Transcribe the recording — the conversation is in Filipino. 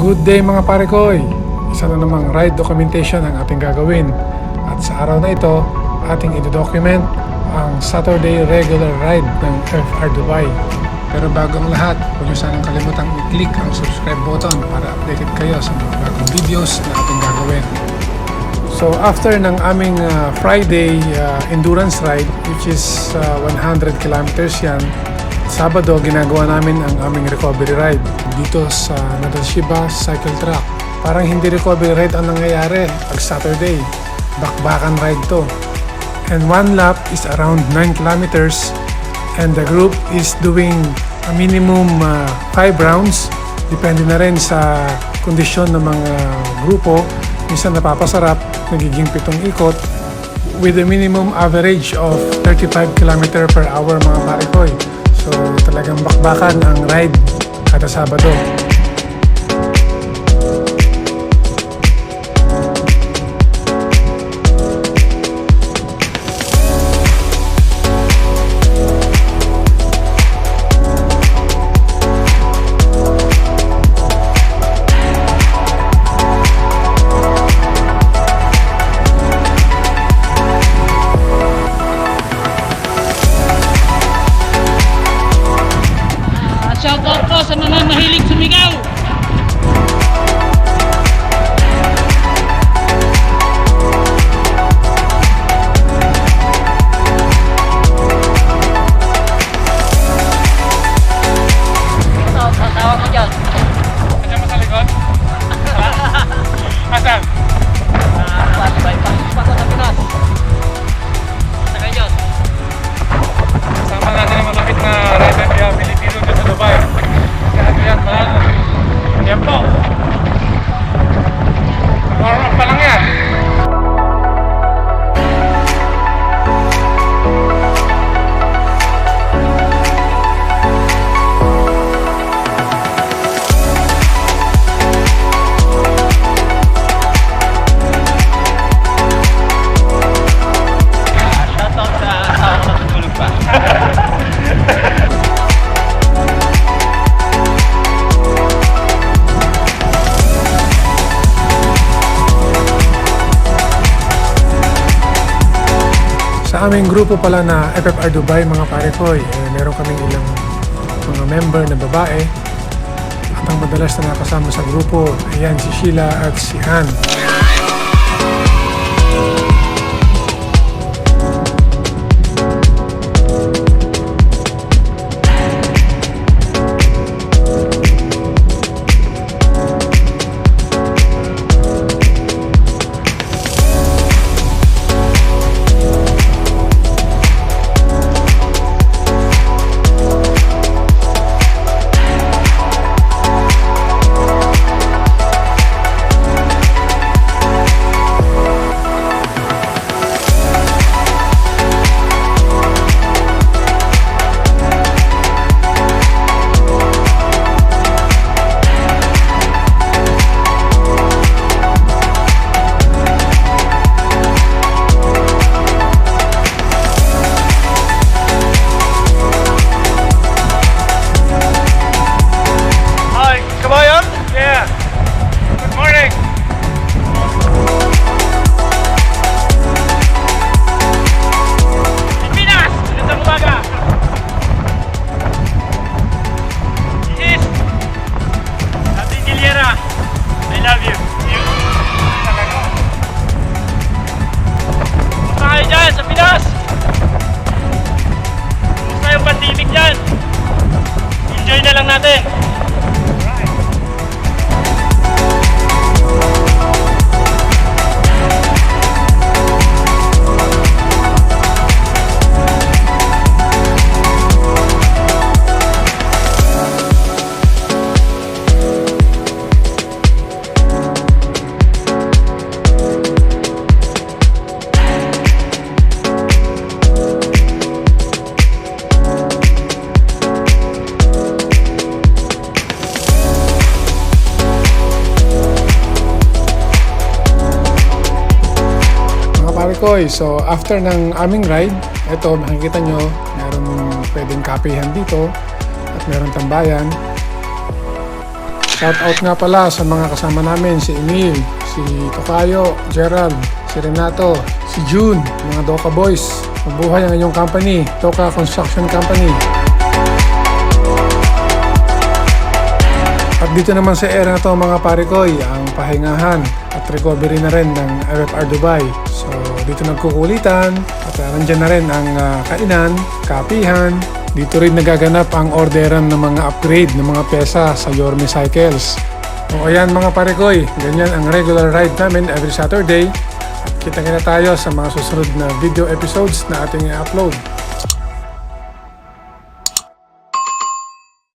Good day mga pare koy! Isa na namang ride documentation ang ating gagawin. At sa araw na ito, ating i-document ang Saturday regular ride ng FR Dubai. Pero bago ang lahat, huwag niyo sanang kalimutang i-click ang subscribe button para updated kayo sa mga bagong videos na ating gagawin. So after ng aming Friday endurance ride, which is 100 kilometers yan, Sabado ginagawa namin ang aming recovery ride dito sa Nadashiba Cycle Track. Parang hindi recovery ride ang nangyayari pag Saturday. Bakbakan ride to. And one lap is around 9 kilometers and the group is doing a minimum 5 rounds. Depende na rin sa kondisyon ng mga grupo. Minsan napapasarap, nagiging 7 ikot with a minimum average of 35 km per hour mga parikoy. So talagang bakbakan ang ride kada Sabado. Shoutout po sa mga mahilig sumigaw. Tawag mo dyan. Andiyan mo sa likod? Asan? Pasok sa Pinas. Saka yun. Kasama natin ang malapit na rider kaya Pilipino dito sa Dubai. Kaya yan, malalo. Yan po. Warm up pa lang yan. Shoutout sa asawa ko natutulog pa. Sa aming grupo pala na FFR Dubai mga pare ko, meron kaming ilang mga member na babae at ang madalas na nakasama sa grupo ayan si Sheila at si Han. Yeah. Good morning. Pilipinas! Magandang umaga! This is Ate Giliera. I love you. Punta kayo dyan sa Pinas! Kumusta yung pandemic dyan? Enjoy na lang natin! So after ng aming ride, ito makikita nyo, meron pwedeng kapihan dito at meron tambayan. Shout out nga pala sa mga kasama namin, si Emil, si Tokayo, Gerald, si Renato, si June, mga Doka Boys. Mabuhay ang inyong company, Doka Construction Company. At dito naman sa area na to mga parikoy, ang pahingahan at recovery na rin ng FFR Dubai. So dito nagkukulitan at nandyan na rin ang kainan, kapihan. Dito rin nagaganap ang orderan ng mga upgrade ng mga pesa sa Yorme Cycles. O ayan mga parikoy, ganyan ang regular ride namin every Saturday. At kita-kita tayo sa mga susunod na video episodes na ating i-upload.